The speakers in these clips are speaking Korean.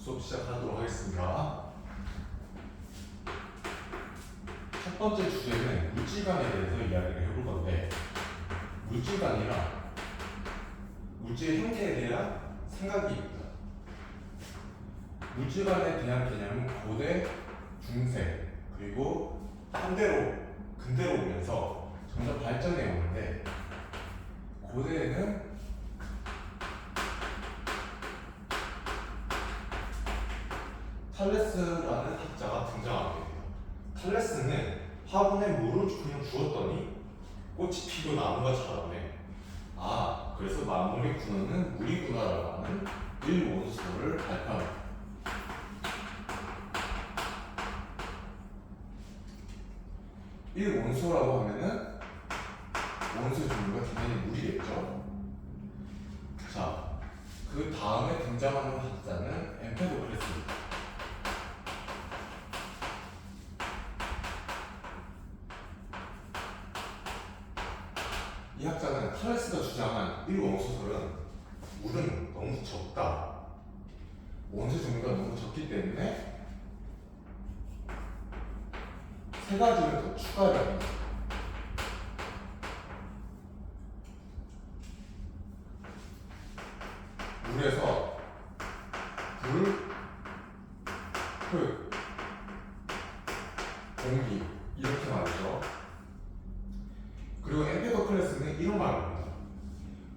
수업 시작하도록 하겠습니다. 첫 번째 주제는 물질관에 대해서 이야기를 해볼 건데, 물질관이란 물질의 형태에 대한 생각입니다. 물질관에 대한 개념은 고대, 중세, 그리고 근대로 오면서 점점 발전해 오는데, 고대에는 탈레스라는 학자가 등장하게 돼요. 탈레스는 화분에 물을 그냥 주었더니 꽃이 피고 나무가 자라네. 그래서 만물의 근원은 물이구나라고 하는 일원소를 발표합니다. 일원소라고 하면은 원소의 종류가 당연히 물이겠죠. 자, 그 다음에 등장하는 학자는 엠페도클레스입니다. 이 학자는 탈레스가 주장한 일원소설은 물은 너무 적다, 원소 종류가 너무 적기 때문에 세 가지를 더 추가를 합니다. 물에서 불, 흙, 공기 이렇게 말이죠. 그리고 엠페도클레스는 이런 말을 합니다.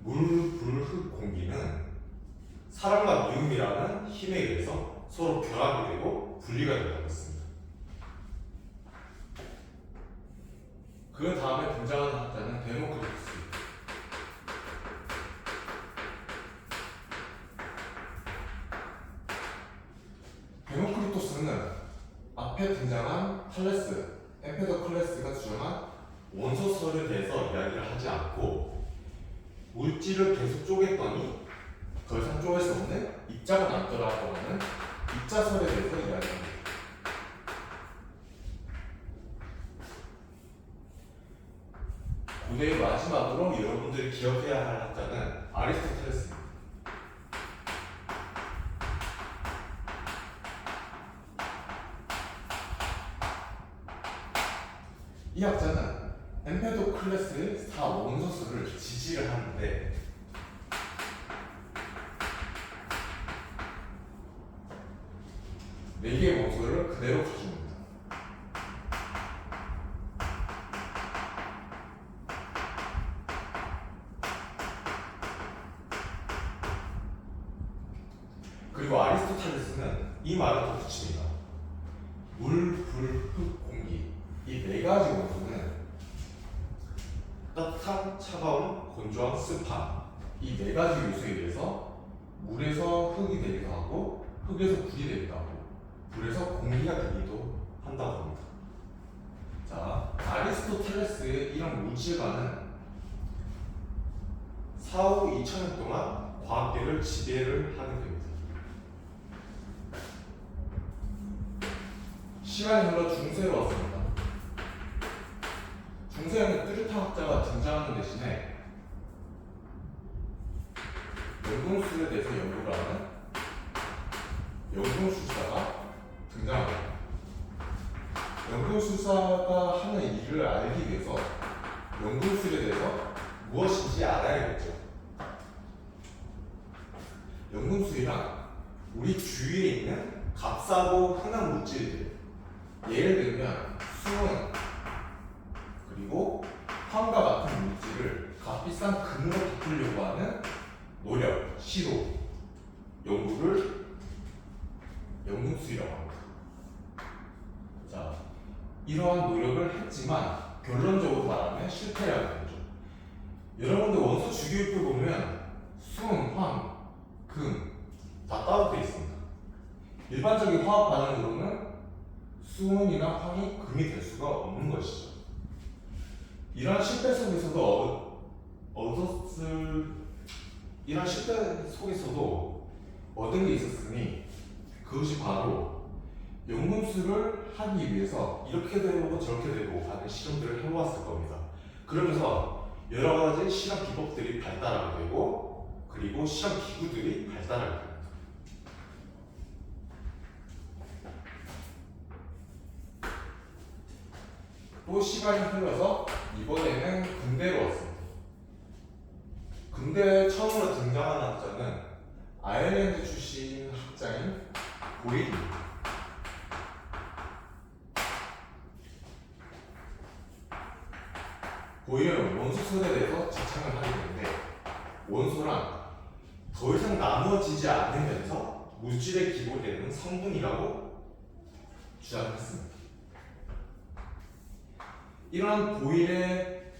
물, 불, 흙, 공기는 사랑과 미움이라는 힘에 의해서 서로 결합이 되고 분리가 된다고 했습니다. 그 다음에 등장하는 학자는 데모크리투스. 데모크리투스는 앞에 등장한 탈레스, 엠페도클레스가 주장한 원소설에 대해서 이야기를 하지 않고, 물질을 계속 쪼갰더니 더 이상 쪼갤 수 없는 입자가 남더라고 하는 입자설에 대해서 이야기합니다. 고대의 마지막으로 여러분들이 기억해야 할 학자는 아리스토텔레스입니다. 이 학자는 엠페도클레스의 4원소설을 지지를 하는데, 네 개의 원소를 그대로 가져옵니다. 그리고 아리스토텔레스는 이 말을 더 붙입니다. 물, 불, 흙, 공기 이 네 가지 원소는 따뜻한, 차가운, 건조한, 습한 이 네 가지 요소에 의해서 물에서 흙이 되기도 하고, 흙에서 불이 되기도 하고, 불에서 공기가 되기도 한다고 합니다. 자, 아리스토텔레스의 이런 물질관은 4후 2000년 동안 과학계를 지배를 하게 됩니다. 시간이 흘러 중세로 왔습니다. 중세에는 뚜르타 학자가 등장하는 대신에 연금술에 대해서 연구를 하는 연금술사가 등장합니다. 연금술사가 하는 일을 알기 위해서 연금술에 대해서 무엇인지 알아야겠죠. 연금술이란 우리 주위에 있는 값싸고 흔한 물질들, 예를 들면 수은, 그리고 황과 같은 물질을 값비싼 금으로 바꾸려고 하는 노력, 시도, 연구를 연금술이라고 합니다. 자, 이러한 노력을 했지만 결론적으로 말하면 실패라는 거죠. 여러분들 원소 주기율표 보면 수은, 황, 금 다 따로 되어 있습니다. 일반적인 화학 반응으로는 수은이나 황이 금이 될 수가 없는 것이죠. 이러한 실패 속에서도 얻은 게 있었으니, 그것이 바로 연금술을 하기 위해서 이렇게 되고 저렇게 되고 하는 실험들을 해보았을 겁니다. 그러면서 여러 가지 실험 기법들이 발달하게 되고, 그리고 실험 기구들이 발달하게 됩니다. 또 시간이 흘러서 이번에는 근대로 왔습니다. 근대에 처음으로 등장한 학자는 아일랜드 출신 학자인 보일입니다. 보일은 원소설에 대해서 자창을 하게 되는데 원소란 더 이상 나누어지지 않으면서 물질의 기본이 되는 성분이라고 주장했습니다. 이러한 보일의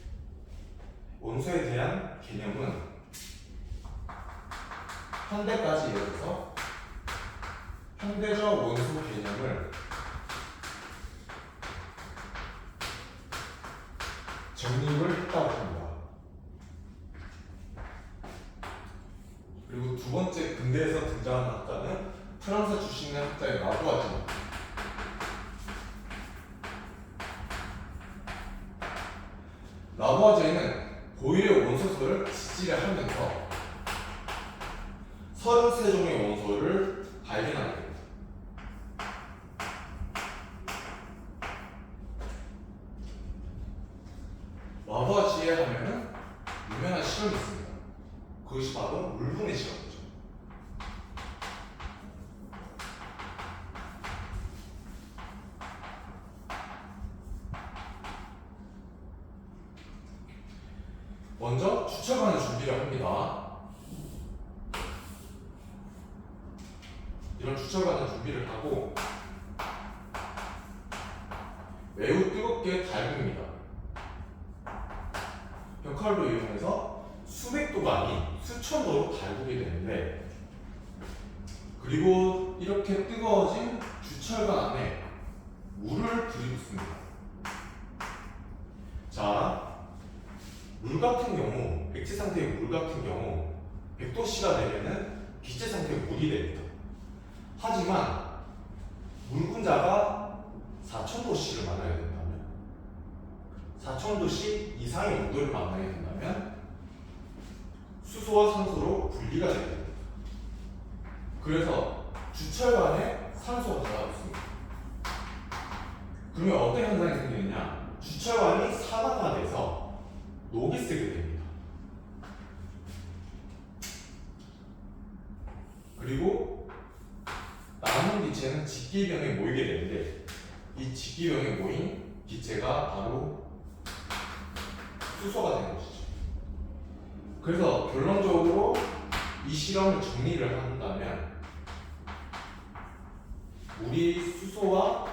원소에 대한 개념은 현대까지 이어져서 현대적 원소 개념을 정립을 했다고 합니다. 그리고 두 번째 근대에서 등장한 학자는 프랑스 출신의 학자의 라부아제입니다. 라부아제는 보일의 원소설을 지지를 하면서 33종의 원소를 발견하게 됩니다. 라부아지에 하면은 유명한 실험이 있습니다. 그것이 바로 물분해 실험이죠. 먼저 추출관을 준비를 합니다. 이런 추출관을 준비를 하고 매우 뜨겁게 달굽니다. 벽칼로 이용해서 수백 도가 아닌 수천 도로 달구게 되는데 그리고 이렇게 뜨거워진 주철관 안에 물을 들이붓습니다. 자, 물 같은 경우, 액체 상태의 물 같은 경우 100도씨가 되면은 기체 상태의 물이 됩니다. 하지만 물 분자가 4000도씨를 만나게 된다면 4000도씨 이상의 온도를 만나게 된다면 수소와 산소로 분리가 됩니다. 그래서 주철관에 산소가 들어갔습니다. 그러면 어떤 현상이 생기느냐? 주철관이 산화가 돼서 녹이 쓰게 됩니다. 그리고 남은 기체는 직기병에 모이게 되는데 이 직기병에 모인 기체가 바로 수소가 되는 것이죠. 그래서 결론적으로 이 실험을 정리를 한다면 물이 수소와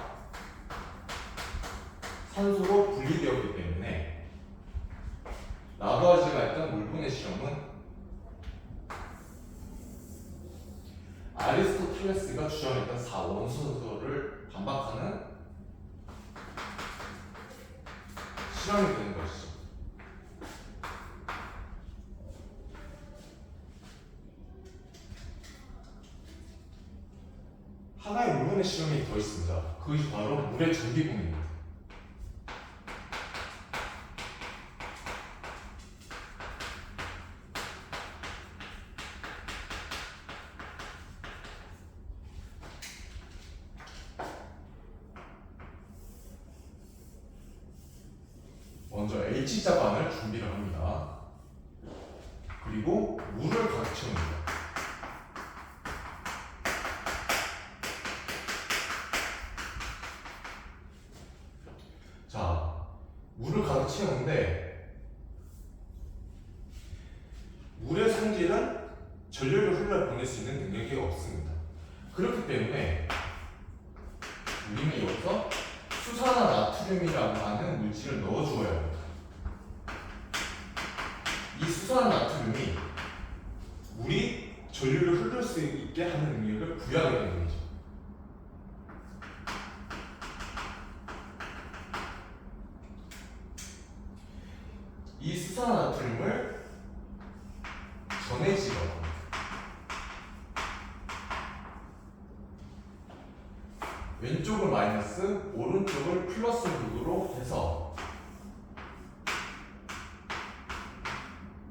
산소로 분리되었기 때문에 라부아제가 했던 물분해 실험은 아리스토텔레스가 주장했던 4원소설을 반박하는 실험이 되는 것이죠. 하나의 물분해 실험이 더 있습니다. 그것이 바로 물의 전기공입니다. 먼저 H자반을 준비를 합니다. 그리고 물을 가득 채웁니다. 자, 물을 가득 채우는데 물의 성질은 전류를 흘러보낼 수 있는 능력이 없습니다. 그렇기 때문에 우리는 여기서 수산화 나트륨이라고 하는 물질을 넣어주어야 합니다. 이 수산화 나트륨이 물이 전류를 흐를 수 있게 하는 능력을 부여하게 되는 거죠. 이 수산화 나트륨을 전해지라고 합니다. 왼쪽을 마이너스, 오른쪽을 플러스 구도로 해서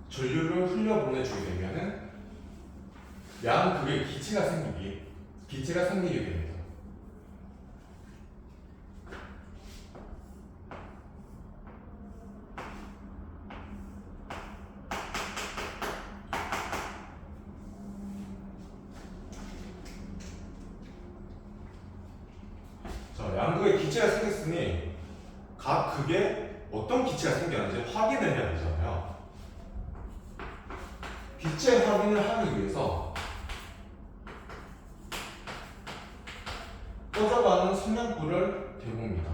전류를 흘려보내주게 되면은 양극의 기체가 생기게 됩니다. 기체가 생겼으니 각 극에 어떤 기체가 생겼는지 확인을 해야 되잖아요. 기체 확인을 하기 위해서 꺼져가는 성냥불을 대봅니다.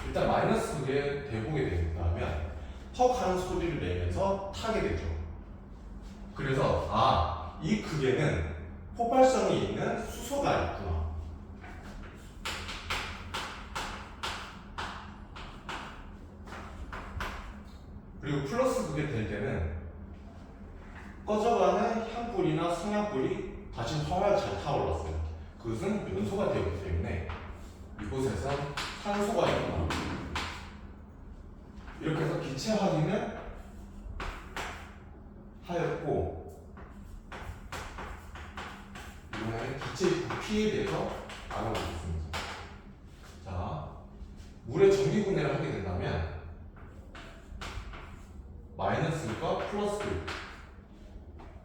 일단 마이너스 극에 대보게 된다면 헉 하는 소리를 내면서 타게 되죠. 그래서 이 극에는 폭발성이 있는 수소가 있구나. 그리고 플러스 극에 될 때는 꺼져가는 향불이나 성냥불이 다시 활활 잘 타올랐어요. 그것은 연소가 되었기 때문에 이곳에서 산소가 있구나. 이렇게 해서 기체 확인을 하였고, 이번에는 기체 부피에 대해서 알아보겠습니다. 자, 물의 전기 분해를 하게 된다면 마이너스과 플러스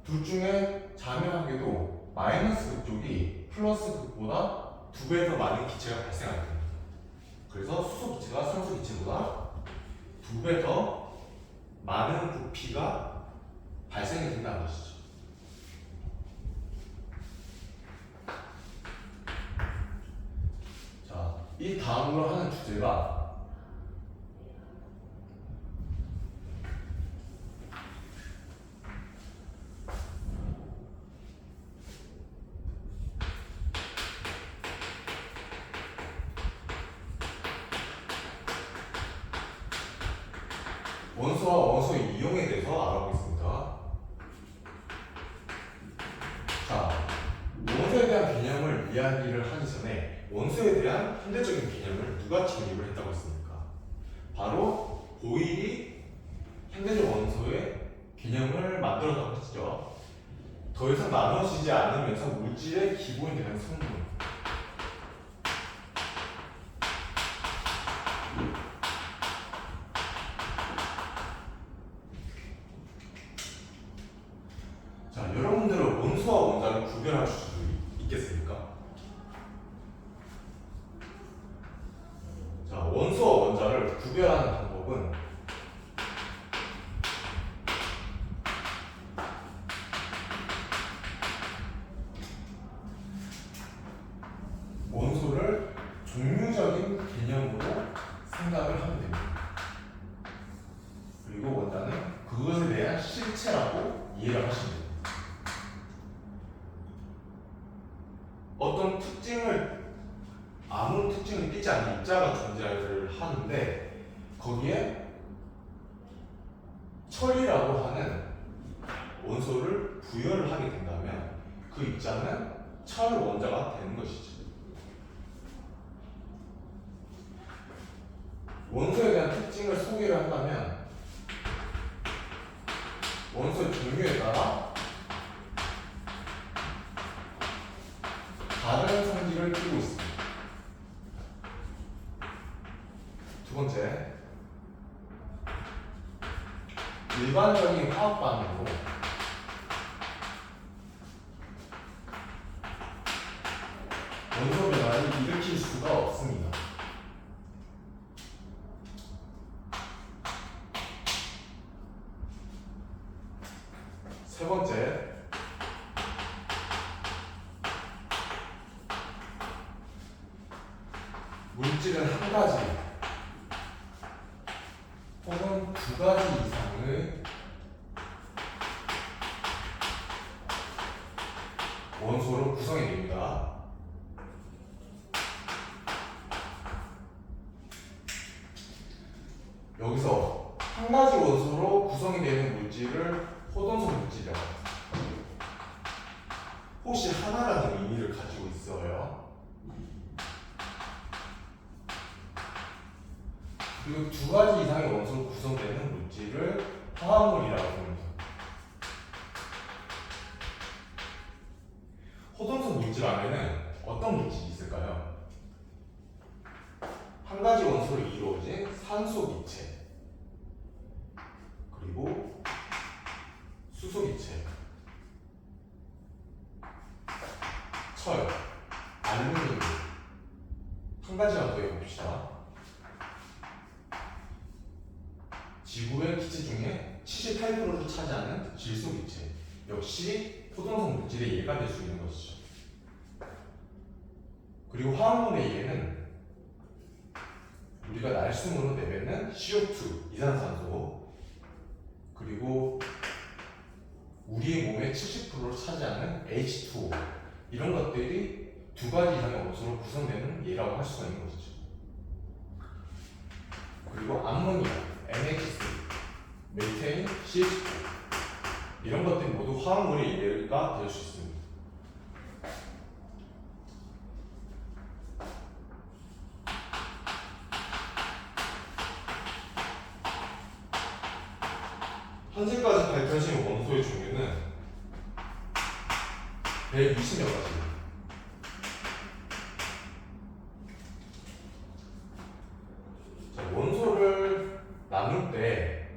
둘 중에 자명하게도 마이너스 극 쪽이 플러스 극보다 2배 더 많은 기체가 발생하게 됩니다. 그래서 수소 기체가 산소 기체보다 2배 더 많은 부피가 발생이 된다는 것이죠. 자, 이 다음으로 하는 주제가 원소와 원소의 이용에 대해서 알아보겠습니다. 자, 원소에 대한 개념을 이야기를 하기 전에 원소에 대한 현대적인 개념을 누가 정립을 했다고 했습니까? 바로 보일이 현대적 원소의 개념을 만들었다고 했죠. 더 이상 나눠지지 않으면서 물질의 기본이 되는 성분. 자, 여러분들은 원소와 원자를 구별할 수 있겠습니까? 자, 원소와 원자를 구별하는 방법은 원소를 종류적인 개념으로 생각을 하면 됩니다. 그리고 원자는 그것에 대한 실체라고 이해를 하시면 됩니다. 어떤 특징을 아무 특징을 띠지 않는 입자가 존재를 하는데 거기에 철이라고 하는 원소를 부여를 하게 된다면 그 입자는 철 원자가 되는 것이죠. 원소에 대한 특징을 소개를 한다면 원소의 종류에 따라 다른 성질을 띠고 있습니다. 두 번째, 일반적인 화학 반응으로 원소 변화를 일으킬 수가 없습니다. 세 번째, 물질은 한 가지 혹은 두 가지 이상의 원소로 구성이 됩니다. 여기서 한 가지 원소로 구성이 되는 물질을 호동성 물질이라고 합니다. 혹시 하나라는 의미를 가지고 있어요. 그리고 두 가지 이상의 원소로 구성되는 물질을 화합물이라고 합니다. 호동성 물질 안에는 어떤 물질이 있을까요? 한 가지 원소로 이루어진 산소 기체, 그리고 수소 기체, 철, 알루미늄, 한 가지만 더 해봅시다. 지구의 기체 중에 78%를 차지하는 질소 기체. 역시 포동성 물질의 예가 될 수 있는 것이죠. 그리고 화합물의 예는 우리가 날숨으로 내뱉는 CO2, 이산산소, 그리고 우리의 몸의 70%를 차지하는 H2O, 이런 것들이 두 가지 이상의 원소로 구성되는 예라고 할 수가 있는 것이죠. 그리고 암모니아, NH3, 메테인, CH4, 이런 것들이 모두 화합물의 예가 될 수 있습니다. 현재까지 밝혀진 원소의 종류는 120여 가지. 자, 원소를 나눌 때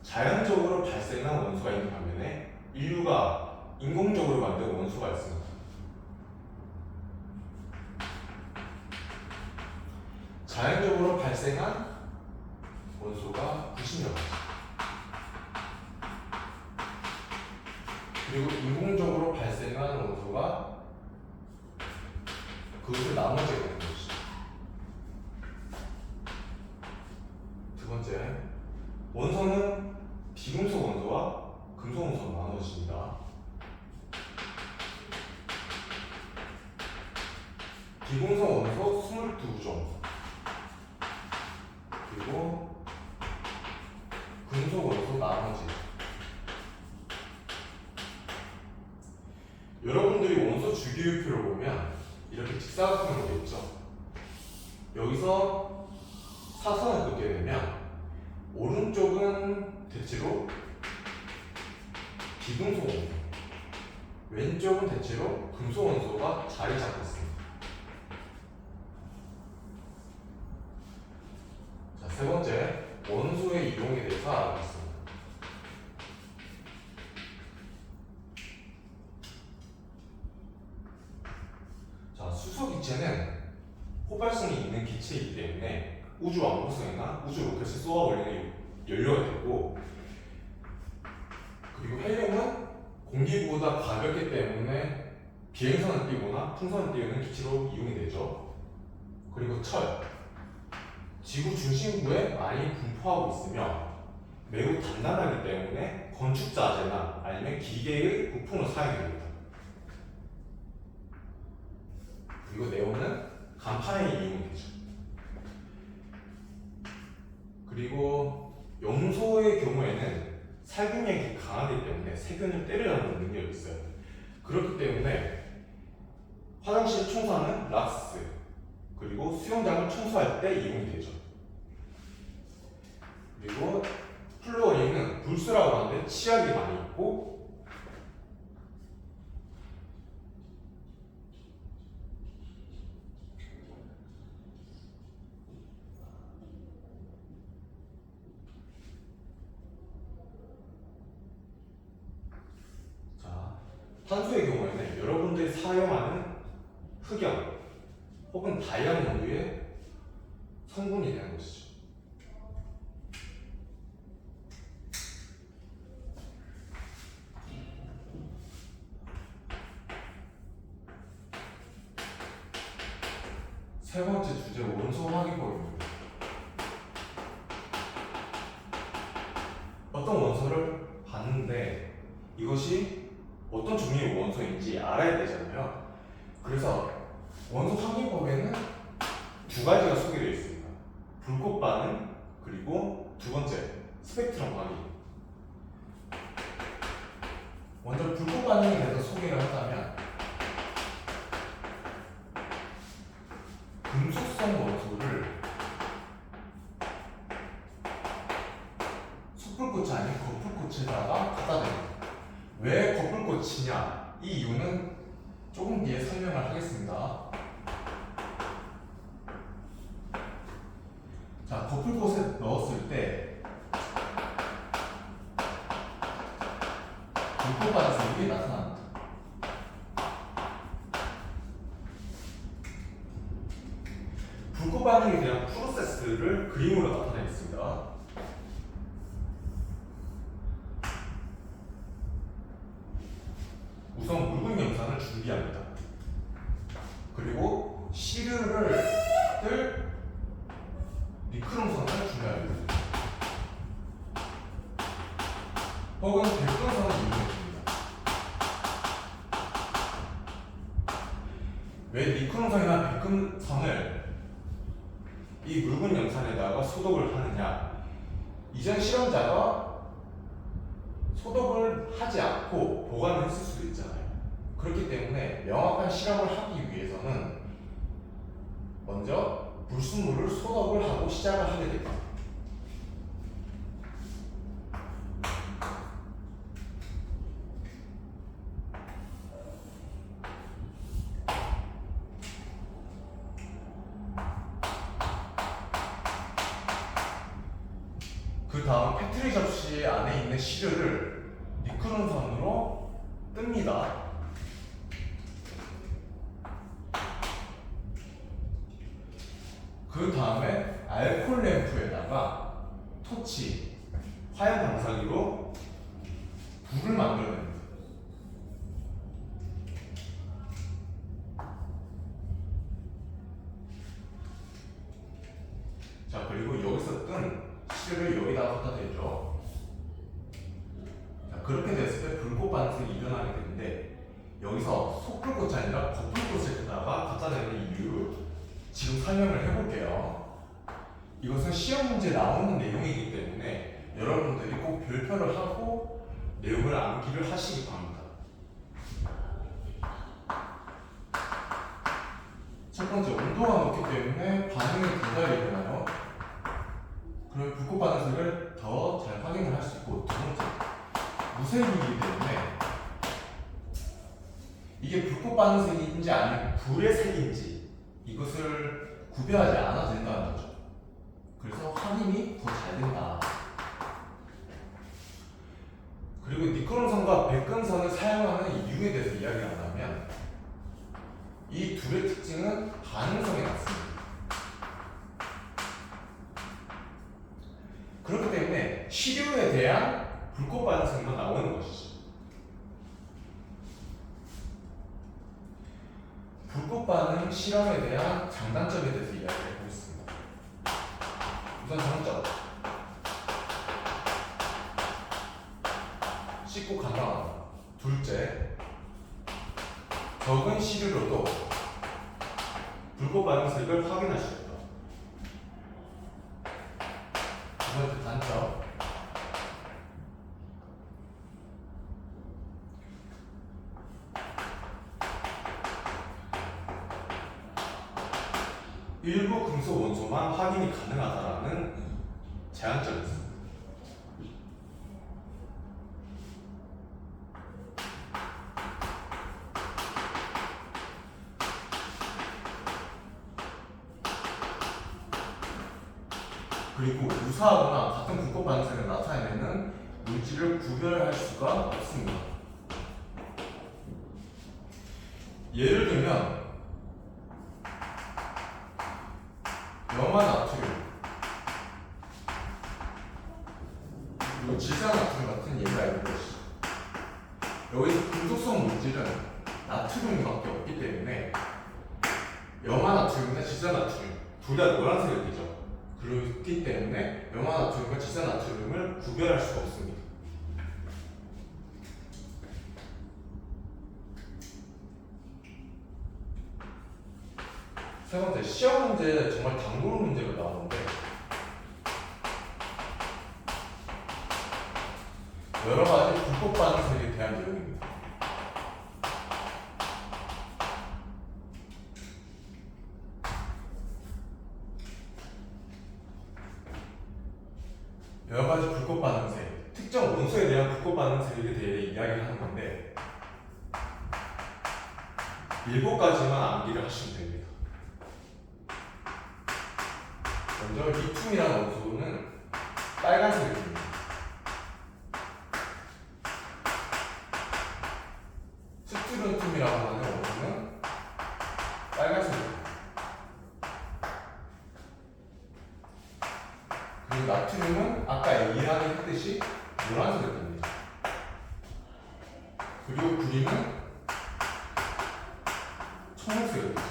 자연적으로 발생한 원소가 있는 반면에 인류가 인공적으로 만든 원소가 있습니다. 자연적으로 발생한 원소가 90여 가지. 그리고 인공적으로 발생한 원소가 그것을 나머지가 되는 것이죠. 두 번째, 원소는 비금속 원소와 금속 원소로 나누어집니다. 비금속 원소 22종, 그리고 금속 원소 나머지. 여러분들이 원소 주기율표를 보면 이렇게 직사각형으로 되어 있죠. 여기서 사선을 긋게 되면 오른쪽은 대체로 비금속 원소, 왼쪽은 대체로 금속 원소가 자리 잡고 있습니다. 자, 세 번째, 원소의 이용에 대해서 알아보겠습니다. 자, 수소 기체는 호발성이 있는 기체이기 때문에 우주 왕복선이나 우주 로켓을 쏘아 올리는 연료가 되고, 그리고 헬륨은 공기보다 가볍기 때문에 비행선을 띄우거나 풍선을 띄우는 기체로 이용이 되죠. 그리고 철, 지구 중심부에 많이 분포하고 있으며 매우 단단하기 때문에 건축 자재나 아니면 기계의 부품으로 사용이 됩니다. 그리고 네온은 간판에 이용이 되죠. 그리고 염소의 경우에는 살균력이 강하기 때문에 세균을 때려잡는 능력이 있어요. 그렇기 때문에 화장실 청소하는 락스, 그리고 수영장을 청소할 때 이용이 되죠. 그리고 플루어린은 불수라고 하는데 치약이 많이 있고, 탄소의 경우에는 여러분들이 사용하는 흑연 혹은 다이아몬드의 성분이 되는 것이죠. 세 번째 주제, 원소 확인법입니다. 어떤 원소를 봤는데 이것이 어떤 종류의 원소인지 알아야 되잖아요. 그래서 원소 확인법에는 두 가지가 소개되어 있습니다. 불꽃 반응, 그리고 두 번째 스펙트럼 확인. 먼저 불꽃 반응에 대해서 소개를 하자면, 금속성 원소를 숯불꽃이 아닌 거풀꽃에다가 갖다 댑니다. 왜 거풀꽃이냐? 이 이유는 조금 뒤에 설명을 하겠습니다. 자, 거풀꽃에 넣었을 때 불꽃 반응이 나타납니다. 불꽃 반응에 대한 프로세스를 그림으로 나타내겠습니다. 혹은 백분선을 이용해줍니다. 왜 니크론선이나 백금선을 이 묽은 염산에다가 소독을 하느냐? 이전 실험자가 소독을 하지 않고 보관을 했을 수도 있잖아요. 그렇기 때문에 명확한 실험을 하기 위해서는 먼저 불순물을 소독을 하고 시작을 하게 됩니다. 그 다음 페트리 접시 안에 있는 시료를 니크론선으로 뜹니다. 그 다음에 알코올 램프에다가 토치, 화염 방사기로 불을 만들어냅니다. 자, 그리고 여기서 뜬 시료를 여기다가 갖다 대죠. 자, 그렇게 됐을 때 불꽃 반응이 일어나게 되는데 여기서 속불꽃이 아니라 겉불꽃에다가 갖다 대는 이유 지금 설명을 해볼게요. 이것은 시험 문제 나오는 내용이기 때문에 여러분들이 꼭 별표를 하고 내용을 암기를 하시기 바랍니다. 첫 번째, 온도가 높기 때문에 반응이 두 달 일어나요. 그럼 불꽃 반응색을 더 잘 확인을 할 수 있고, 두 번째, 무색이기 때문에 이게 불꽃 반응색인지 아니면 불의 색인지 이것을 구별하지 않아도 된다는 거죠. 그래서 확인이 더 잘 된다. 그리고 니크론선과 백금선을 사용하는 이유에 대해서 이야기를 한다면 이 둘의 특징은 반응성이 같습니다. 그렇기 때문에 시료에 대한 불꽃 반응성만 나오는 것이죠. 불꽃 반응 실험에 대한 장단점에 대해서 이야기를 해보겠습니다. 우선 장점, 쉽고 간단하다. 둘째, 적은 시료로도 불꽃 반응색을 확인할 수 있다. 두 번째 단점, 일부 금속 원소만 확인이 가능하다는 제한점이 있습니다. 그리고 유사하거나 같은 불꽃 반응색을 나타내는 물질을 구별할 수가 없습니다. 예를 들면 염화나트륨 그리고 질산나트륨 같은 예를 알고 계시죠. 여기서 금속성 물질은 나트륨밖에 없기 때문에 염화나트륨이나 질산나트륨 둘 다 노란색을 띠죠. 그렇기 때문에 염화나트륨과 질산나트륨을 구별할 수가 없습니다. 세 번째, 시험 문제 정말 단골 문제가 나오는데 여러 가지 불꽃 반응색에 대한 내용입니다. 여러 가지 불꽃 반응색, 특정 원소에 대한 불꽃 반응색에 대해 이야기를 하는 건데 7가지만 암기를 하시면 됩니다. 먼저 리튬이라는 원소는 빨간색입니다. 스트론튬이라고 하는 원소는 빨간색입니다. 그리고 나트륨은 아까 이야기했듯이 노란색입니다. 그리고 구리는 청색입니다.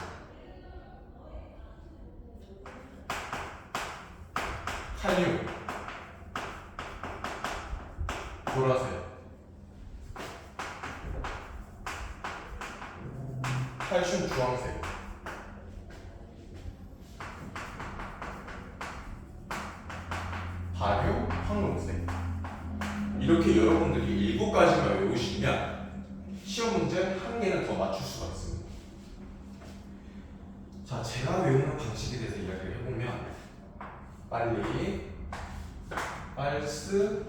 칼륨, 보라색, 칼슘 주황색, 바륨 황금색. 이렇게 여러분들이 7가지만 외우시면 시험 문제 한 개는 더 맞출 수가 있습니다. 자, 제가 외우는 방식에 대해서 이야기를 해보면 빨리, 빨스,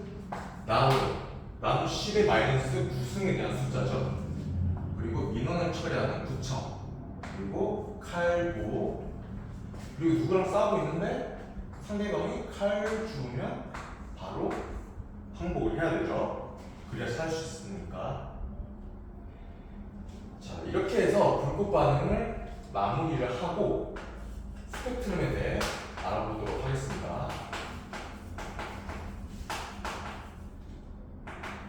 나누 10의 마이너스 9승에 대한 숫자죠. 그리고 민원을 처리하는 구청, 그리고 칼보, 그리고 누구랑 싸우고 있는데 상대방이 칼을 주우면 바로 항복을 해야 되죠. 그래야 살 수 있으니까. 자, 이렇게 해서 불꽃 반응을 마무리를 하고 스펙트럼에 대해 알아보도록 하겠습니다.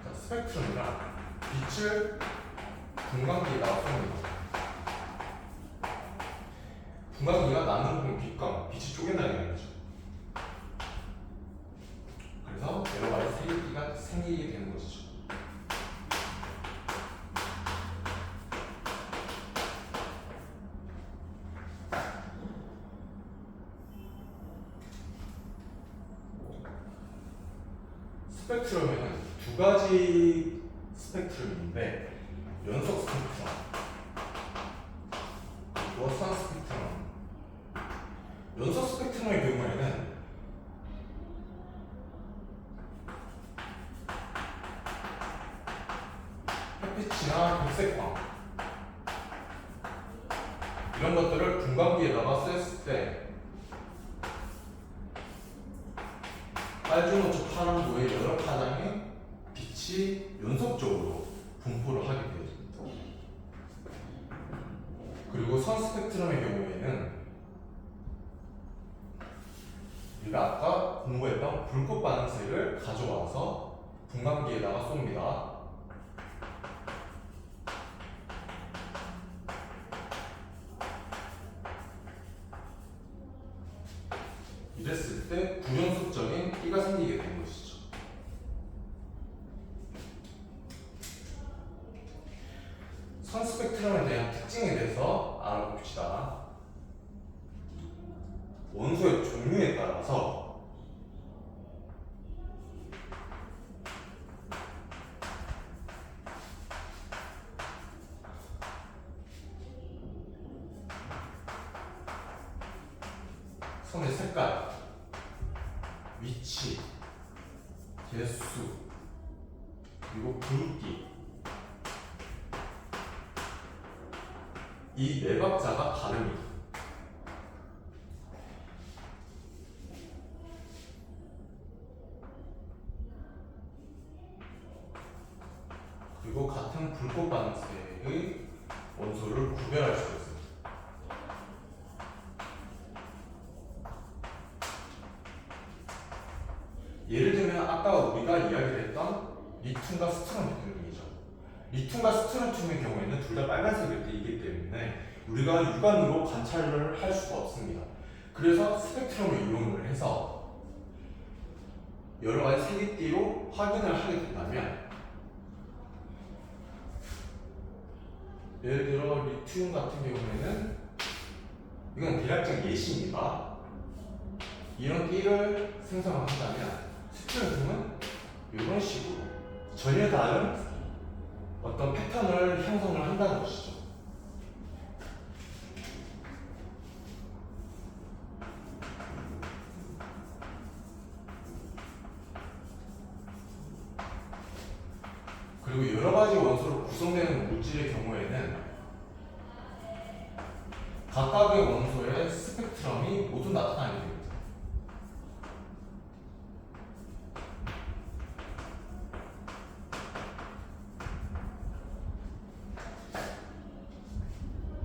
자, 스펙트럼이란 빛을 분광기에다가 쏩니다. 분광기가 나는 부분 빛과 빛이 쪼개나게 되죠. 그래서 여러 가지 세기가 생기게 되는 것이죠. 스펙트럼에는 두 가지 스펙트럼인데 연속 스펙트럼 그리고 선 스펙트럼. 연속 스펙트럼의 경우에는 햇빛이나 백색광 이런 것들을 분광기에다가 쐈을 때 빨주노초 파란도의 여러 파장의 빛이 연속적으로 분포를 하게 되죠. 그리고 선 스펙트럼의 경우에는 우리가 아까 공부했던 불꽃 반응색을 가져와서 분광기에다가 쏩니다. 이랬을 때 부연속적인 띠가 생기게 되는 것이죠. 선 스펙트럼에 대한 특징에 대해서 알아봅시다. 원소의 종류에 따라서 선의 색깔, 위치, 개수, 그리고 붉기 이 네 박자가 다릅니다. 그리고 같은 불꽃 반응색의 원소를 구별할 수 있습니다. 예를 들면 아까 우리가 이야기를 했던 리튬과 스트론튬이죠. 리튬과 스트론튬의 경우에는 둘 다 빨간색을 띠기 때문에 우리가 육안으로 관찰을 할 수가 없습니다. 그래서 스펙트럼을 이용을 해서 여러 가지 색이띠로 확인을 하게 된다면 예를 들어 리튬 같은 경우에는 이건 대략적 예시입니다. 이런 띠를 생성한다면 스트론튬은 이런 식으로 전혀 다른 어떤 패턴을 형성을 한다는 것이죠. 그리고 여러 가지 원소로 구성되는 물질의 경우에는 각각의 원소의 스펙트럼이 모두 나타나게 됩니다.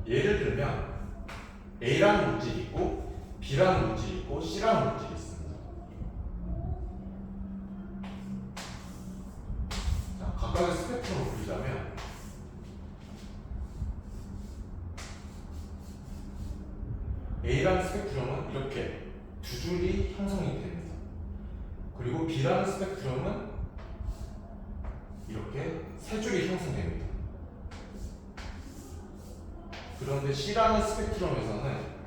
예를 들면 A라는 물질이 있고 B라는 물질이 있고 C라는 물질이 있습니다. 자, 각각의 스펙트럼을 그리자면 A라는 스펙트럼은 이렇게 두 줄이 형성이 됩니다. 그리고 B라는 스펙트럼은 이렇게 세 줄이 형성됩니다. 그런데 C라는 스펙트럼에서는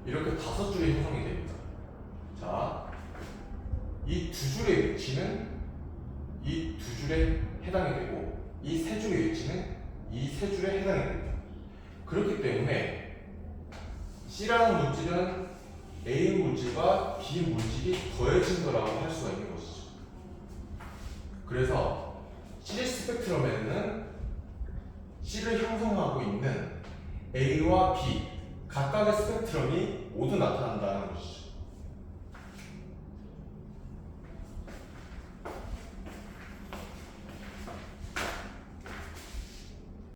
이렇게 5줄이 형성이 됩니다. 자, 이 2줄의 위치는 이 2줄에 해당이 되고 이 3줄의 위치는 이 3줄에 해당이 됩니다. 그렇기 때문에 C라는 물질은 A 물질과 B 물질이 더해진 거라고 할 수가 있는 것이죠. 그래서 C 스펙트럼에는 C를 형성하고 있는 A와 B 각각의 스펙트럼이 모두 나타난다는 것이죠.